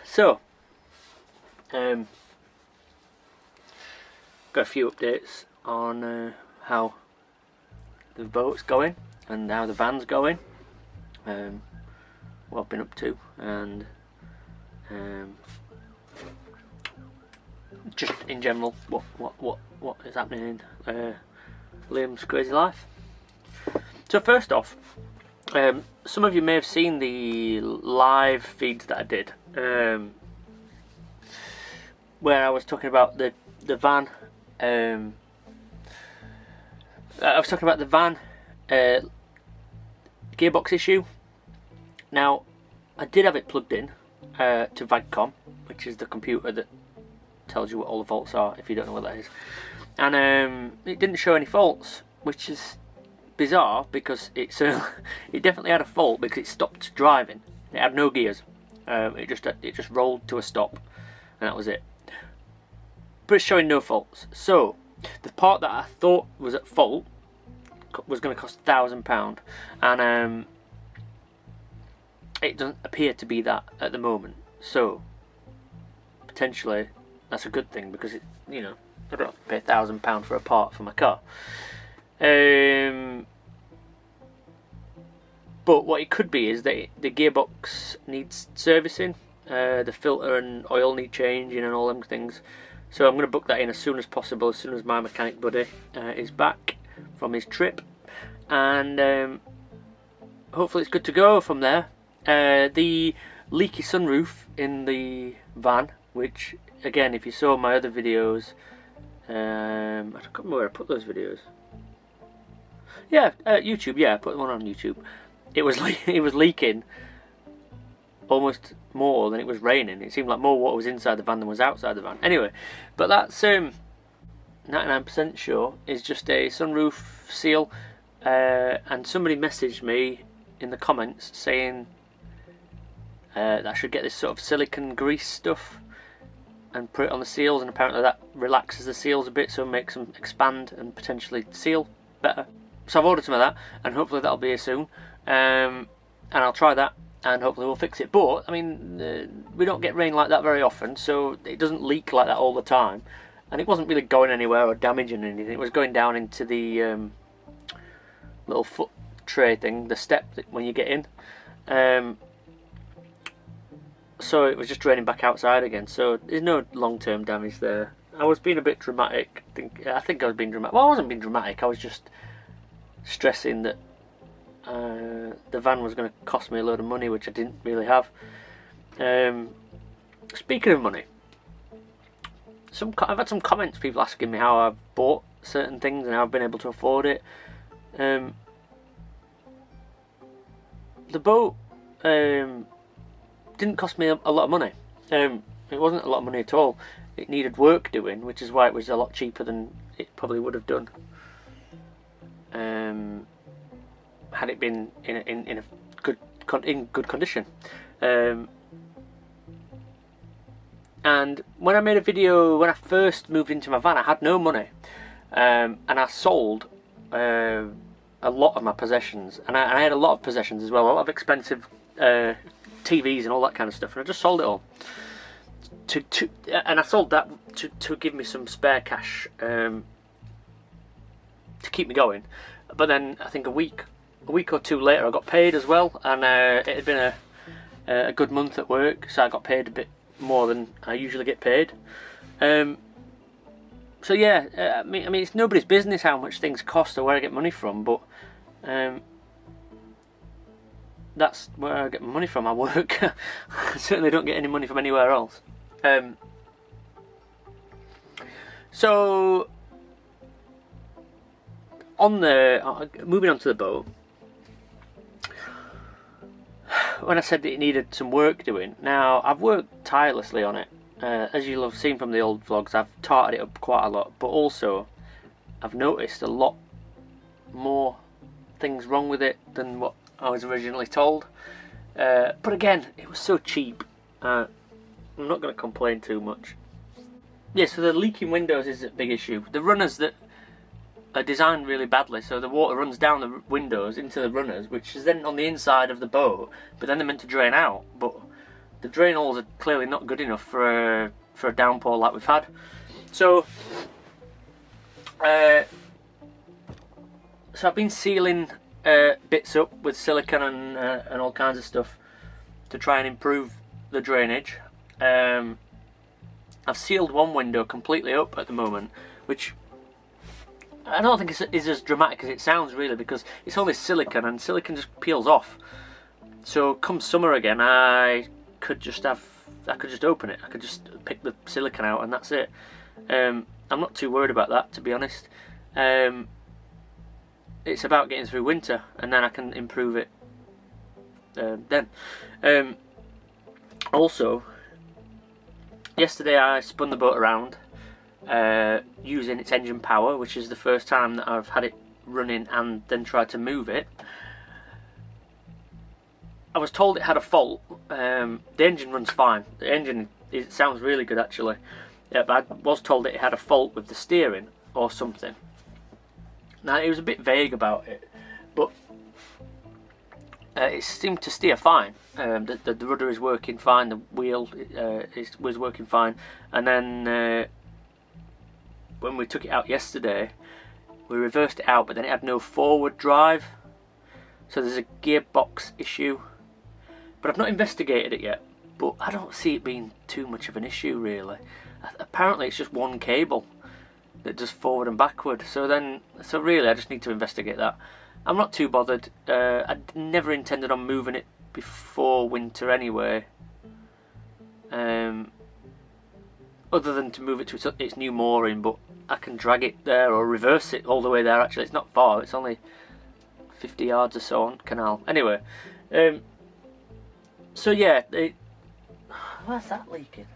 So, got a few updates on how the boat's going and how the van's going, what I've been up to, and just in general what is happening in Liam's crazy life. So first off, some of you may have seen the live feeds that I did, where I was talking about the van. I was talking about the van gearbox issue. Now, I did have it plugged in to VAGCOM, which is the computer that tells you what all the faults are, if you don't know what that is. And it didn't show any faults, which is bizarre because it definitely had a fault because it stopped driving. It had no gears. It just rolled to a stop, and that was it. But it's showing no faults. So the part that I thought was at fault was going to cost £1,000, and it doesn't appear to be that at the moment. So potentially that's a good thing because I don't have to pay £1,000 for a part for my car. But what it could be is that the gearbox needs servicing, the filter and oil need changing and all them things. So I'm going to book that in as soon as possible, as soon as my mechanic buddy is back from his trip, and hopefully it's good to go from there. The leaky sunroof in the van, which again, if you saw my other videos, I can't remember where I put those videos. Yeah, YouTube. Yeah, I put one on YouTube. It was leaking almost more than it was raining. It seemed like more water was inside the van than was outside the van. Anyway, but that's 99% sure is just a sunroof seal. And somebody messaged me in the comments saying that I should get this sort of silicone grease stuff and put it on the seals, and apparently that relaxes the seals a bit, so it makes them expand and potentially seal better. So I've ordered some of that, and hopefully that'll be here soon. And I'll try that, and hopefully we'll fix it. But I mean, we don't get rain like that very often, so it doesn't leak like that all the time. And it wasn't really going anywhere or damaging anything. It was going down into the little foot tray thing, the step that when you get in. So it was just draining back outside again. So there's no long-term damage there. I was being a bit dramatic. I think I was being dramatic. Well, I wasn't being dramatic. I was just stressing that the van was going to cost me a load of money, which I didn't really have. Speaking of money, I've had some comments, people asking me how I've bought certain things and how I've been able to afford it. The boat didn't cost me a lot of money. It wasn't a lot of money at all. It needed work doing, which is why it was a lot cheaper than it probably would have done had it been in good condition. And when I made a video when I first moved into my van, I had no money, and I sold a lot of my possessions, and I had a lot of possessions as well, a lot of expensive TVs and all that kind of stuff, and I just sold it all and I sold that to give me some spare cash to keep me going. But then I think a week or two later I got paid as well, and it had been a good month at work, so I got paid a bit more than I usually get paid. So yeah, I mean it's nobody's business how much things cost or where I get money from, but that's where I get my money from. I work. I certainly don't get any money from anywhere else. So on the moving on to the boat, when I said that it needed some work doing, now I've worked tirelessly on it. As you'll have seen from the old vlogs, I've tarted it up quite a lot, but also I've noticed a lot more things wrong with it than what I was originally told. But again, it was so cheap. I'm not going to complain too much. Yeah, so the leaking windows is a big issue. The runners that are designed really badly, so the water runs down the windows into the runners, which is then on the inside of the boat, but then they're meant to drain out. But the drain holes are clearly not good enough for a downpour like we've had. So I've been sealing bits up with silicone and all kinds of stuff to try and improve the drainage. I've sealed one window completely up at the moment, which I don't think is as dramatic as it sounds really, because it's only silicone and silicone just peels off. So come summer again, I could just open it. I could just pick the silicone out and that's it. I'm not too worried about that, to be honest. It's about getting through winter, and then I can improve it then. Also, yesterday I spun the boat around using its engine power, which is the first time that I've had it running and then tried to move it. I was told it had a fault. The engine runs fine. The engine, it sounds really good actually. Yeah, but I was told that it had a fault with the steering or something. Now it was a bit vague about it, but it seemed to steer fine. The rudder is working fine, the wheel was working fine, and then when we took it out yesterday, we reversed it out, but then it had no forward drive, so there's a gearbox issue. But I've not investigated it yet, but I don't see it being too much of an issue really. Apparently it's just one cable that does forward and backward, so really I just need to investigate that. I'm not too bothered. I never intended on moving it before winter anyway, other than to move it to its new mooring, but I can drag it there or reverse it all the way there. Actually, it's not far, it's only 50 yards or so on canal. Anyway, so yeah, where's that leaking?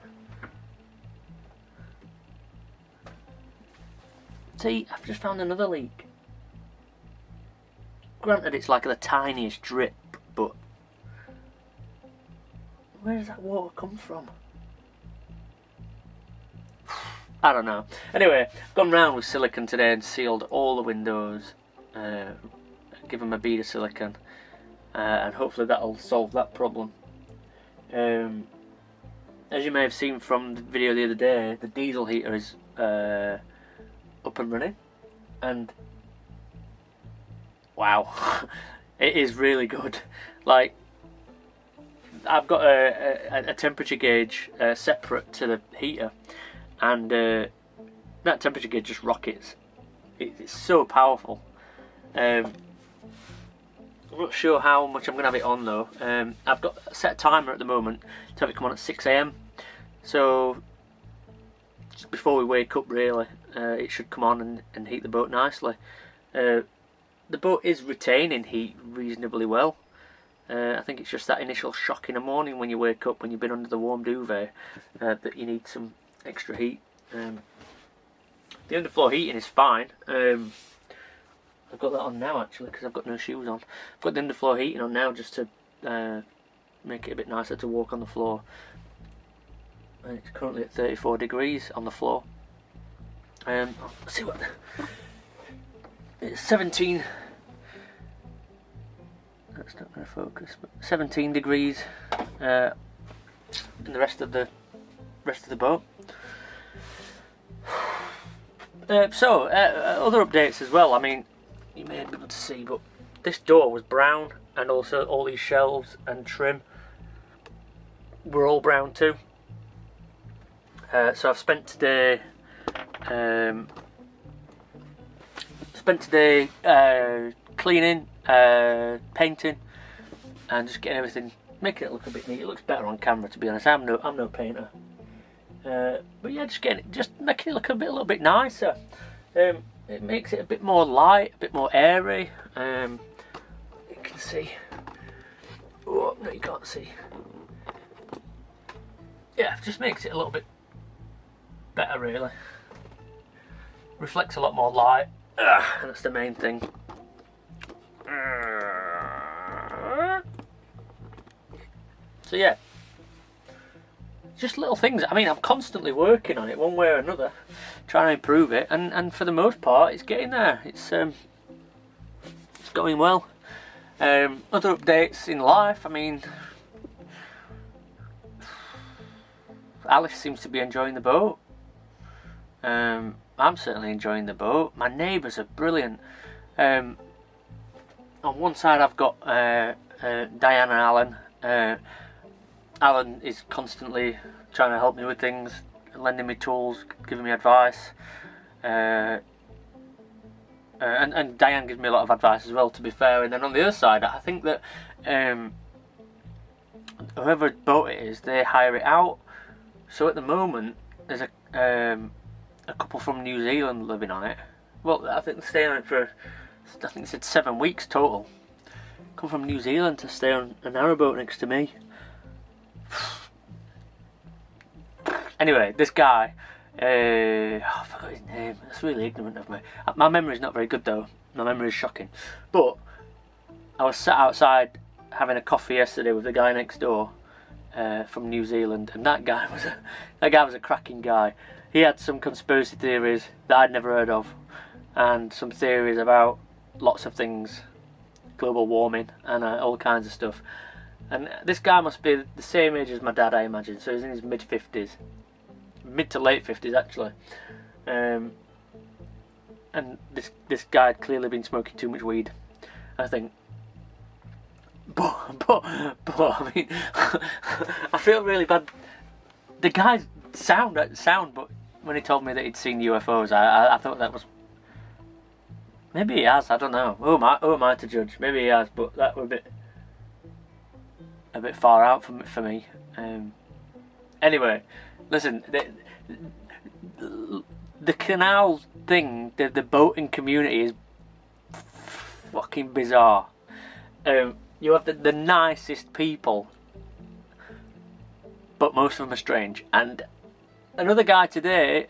See, I've just found another leak. Granted, it's like the tiniest drip, but where does that water come from? I don't know. Anyway, I've gone round with silicone today and sealed all the windows, give them a bead of silicone, and hopefully that'll solve that problem. As you may have seen from the video the other day, the diesel heater is up and running, and wow, it is really good. Like, I've got a temperature gauge separate to the heater, and that temperature gauge just rockets. It's so powerful. I'm not sure how much I'm going to have it on though. I've got a set timer at the moment to have it come on at 6 AM, so just before we wake up really, it should come on and heat the boat nicely. The boat is retaining heat reasonably well. I think it's just that initial shock in the morning when you wake up, when you've been under the warm duvet, that you need some extra heat. The underfloor heating is fine. I've got that on now actually because I've got no shoes on. I've got the underfloor heating on now just to make it a bit nicer to walk on the floor. And it's currently at 34 degrees on the floor. Let's see what it's 17. That's not going to focus, but 17 degrees in the rest of the boat. Other updates as well. I mean, you may be able to see, but this door was brown, and also all these shelves and trim were all brown too. So I've spent today cleaning, painting, and just getting everything, making it look a bit neat. It looks better on camera, to be honest. I'm no painter, but yeah, just making it look a little bit nicer. It makes it a bit more light, a bit more airy. You can see. Oh no, you can't see. Yeah, it just makes it a little bit better, really. Reflects a lot more light. That's the main thing. So yeah, just little things. I mean, I'm constantly working on it one way or another, trying to improve it, and for the most part it's getting there. It's going well. Other updates in life, I mean, Alice seems to be enjoying the boat. I'm certainly enjoying the boat. My neighbours are brilliant. On one side I've got Diane and Alan. Alan is constantly trying to help me with things, lending me tools, giving me advice. And Diane gives me a lot of advice as well, to be fair. And then on the other side, I think that whoever boat it is, they hire it out. So at the moment, there's a couple from New Zealand living on it. Well, I think they stay on it for, I think they said 7 weeks total. Come from New Zealand to stay on a narrowboat next to me. Anyway, this guy, I forgot his name. That's really ignorant of me. My memory's not very good though. My memory is shocking. But I was sat outside having a coffee yesterday with the guy next door from New Zealand, and that guy was a cracking guy. He had some conspiracy theories that I'd never heard of, and some theories about lots of things, global warming and all kinds of stuff. And this guy must be the same age as my dad, I imagine. So he's in his mid-50s, mid to late 50s actually. And this guy had clearly been smoking too much weed, I think. But I mean, I feel really bad. The guy's sound, but when he told me that he'd seen UFOs, I thought that was, maybe he has. I don't know. Who am I to judge? Maybe he has, but that would be a bit far out for me. Anyway, listen. The canal thing, the boating community is fucking bizarre. You have the nicest people, but most of them are strange. And another guy today,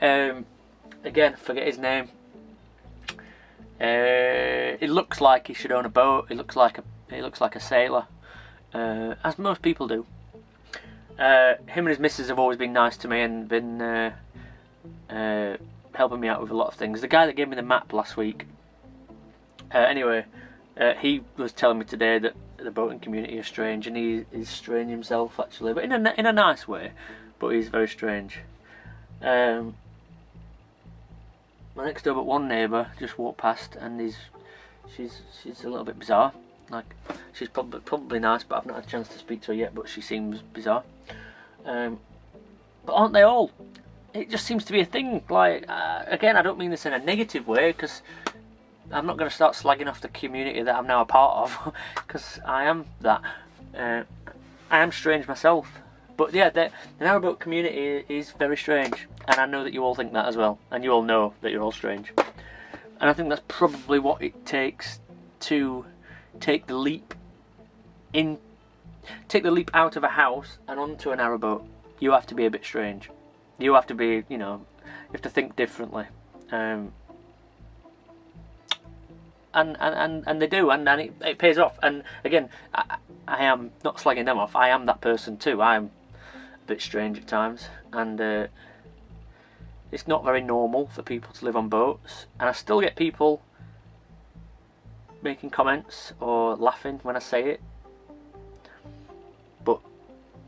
again, forget his name. It looks like he should own a boat. He looks like a sailor, as most people do. Him and his missus have always been nice to me and been helping me out with a lot of things. The guy that gave me the map last week. Anyway, he was telling me today that the boating community is strange, and he is strange himself actually, but in a nice way. But he's very strange. My next door but one neighbour just walked past, and she's a little bit bizarre. Like, she's probably nice, but I've not had a chance to speak to her yet. But she seems bizarre. But aren't they all? It just seems to be a thing. Like, again, I don't mean this in a negative way, because I'm not going to start slagging off the community that I'm now a part of, because I am that. I am strange myself. But yeah, the narrowboat community is very strange, and I know that you all think that as well, and you all know that you're all strange. And I think that's probably what it takes to take the leap out of a house and onto a narrowboat. You have to be a bit strange. You have to be, you have to think differently. And they do, and it pays off. And again, I am not slagging them off. I am that person too. I am a bit strange at times, and it's not very normal for people to live on boats. And I still get people making comments or laughing when I say it, but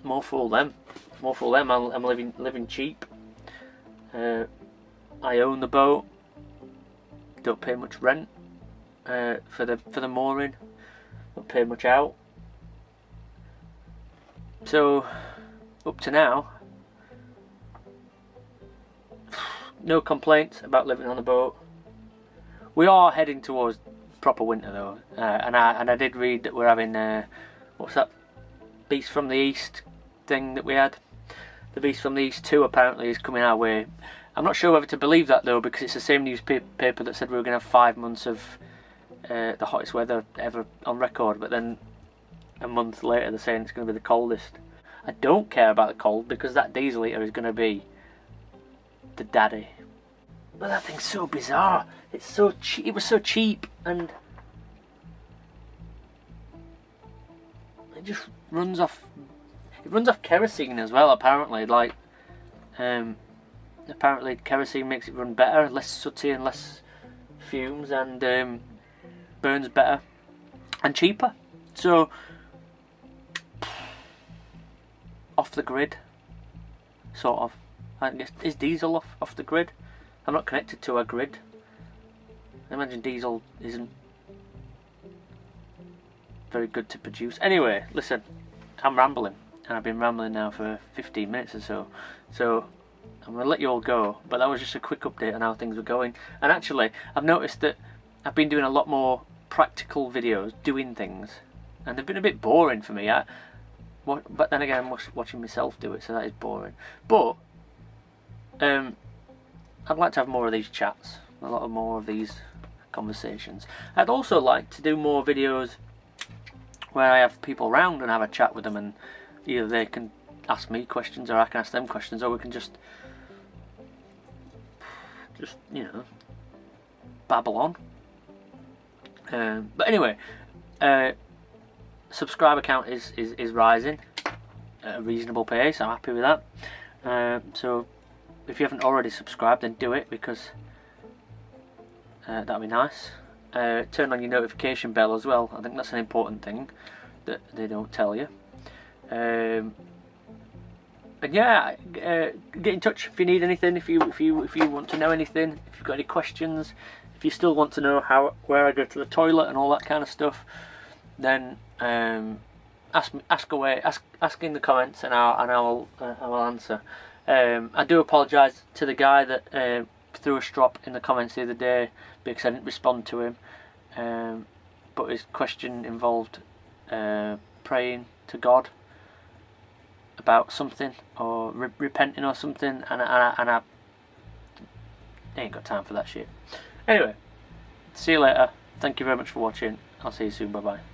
more fool them. More fool them. I'm living cheap. I own the boat. Don't pay much rent. For the mooring, not paid much out. So up to now, no complaints about living on a boat. We are heading towards proper winter though, and I did read that we're having what's that Beast from the East thing that we had. The Beast from the East 2 apparently is coming our way. I'm not sure whether to believe that though, because it's the same newspaper that said we were going to have 5 months of the hottest weather ever on record, but then a month later they're saying it's going to be the coldest. I don't care about the cold, because that diesel heater is going to be the daddy. But that thing's so bizarre. It's so cheap. It was so cheap, and it just runs off. It runs off kerosene as well. Apparently, like apparently kerosene makes it run better, less sooty and less fumes, and burns better and cheaper. So off the grid. sort of. I guess, is diesel off the grid? I'm not connected to a grid. I imagine diesel isn't very good to produce. Anyway, listen, I'm rambling, and I've been rambling now for 15 minutes or so. So I'm going to let you all go, but that was just a quick update on how things were going. And actually, I've noticed that I've been doing a lot more practical videos, doing things, and they've been a bit boring for me. But then again, I'm watching myself do it, so that is boring. But I'd like to have more of these chats, a lot more of these conversations. I'd also like to do more videos where I have people around and have a chat with them, and either they can ask me questions or I can ask them questions, or we can just you know, babble on. But anyway, subscriber count is rising at a reasonable pace. I'm happy with that. So if you haven't already subscribed, then do it, because that'd be nice. Turn on your notification bell as well. I think that's an important thing that they don't tell you. And yeah, get in touch if you need anything. If you want to know anything, if you've got any questions, if you still want to know where I go to the toilet and all that kind of stuff, then ask away. Ask in the comments, and I will answer. I do apologise to the guy that threw a strop in the comments the other day because I didn't respond to him. But his question involved praying to God about something, or repenting or something, and I ain't got time for that shit. Anyway, see you later. Thank you very much for watching. I'll see you soon. Bye bye.